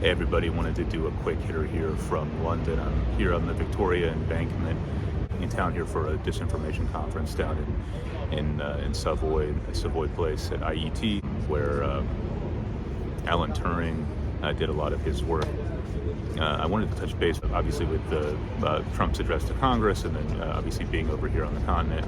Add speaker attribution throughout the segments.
Speaker 1: Hey everybody, wanted to do a quick hitter here from London. I'm here on the Victoria Embankment in town here for a disinformation conference down in Savoy Place at IET, where Alan Turing did a lot of his work. I wanted to touch base, obviously, with Trump's address to Congress, and then obviously being over here on the continent,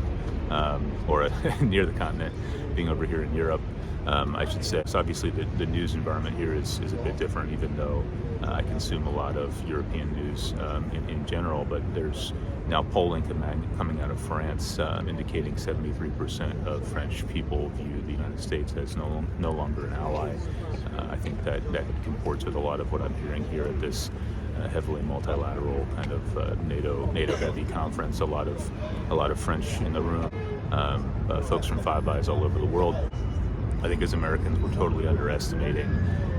Speaker 1: or near the continent, being over here in Europe. I should say, so obviously the news environment here is a bit different, even though I consume a lot of European news in general, but there's now polling coming out of France indicating 73% of French people view the United States as no longer an ally. I think that comports with a lot of what I'm hearing here at this heavily multilateral kind of NATO-heavy conference. A lot of French in the room, folks from Five Eyes all over the world. I think as Americans, we're totally underestimating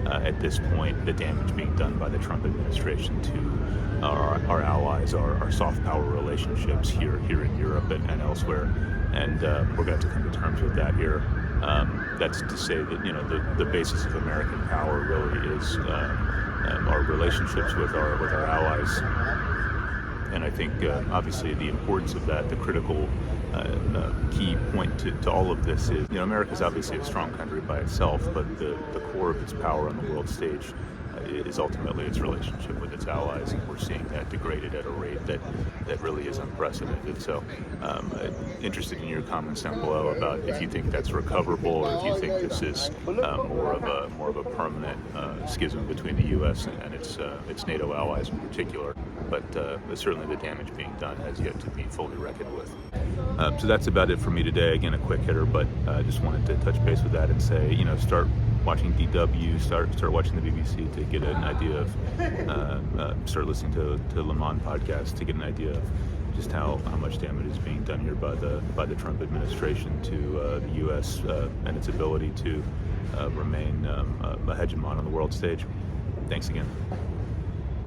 Speaker 1: at this point the damage being done by the Trump administration to our allies, our soft power relationships here in Europe and elsewhere, and we're going to have to come to terms with that here. That's to say that the basis of American power really is our relationships with our allies, and I think obviously the importance of that, the critical key point to all of this is, America's obviously a strong country by itself, but the core of its power on the world stage is ultimately its relationship with its allies, and we're seeing that degraded at a rate that really is unprecedented. So interested in your comments down below about if you think that's recoverable, or if you think this is more of a permanent schism between the U.S. and its NATO allies in particular. But certainly the damage being done has yet to be fully reckoned with. So that's about it for me today. Again, a quick hitter, but I just wanted to touch base with that and say, start watching DW, start watching the BBC to get an idea of, start listening to Le Monde podcast to get an idea of just how much damage is being done here by the Trump administration to the U.S. And its ability to remain a hegemon on the world stage. Thanks again.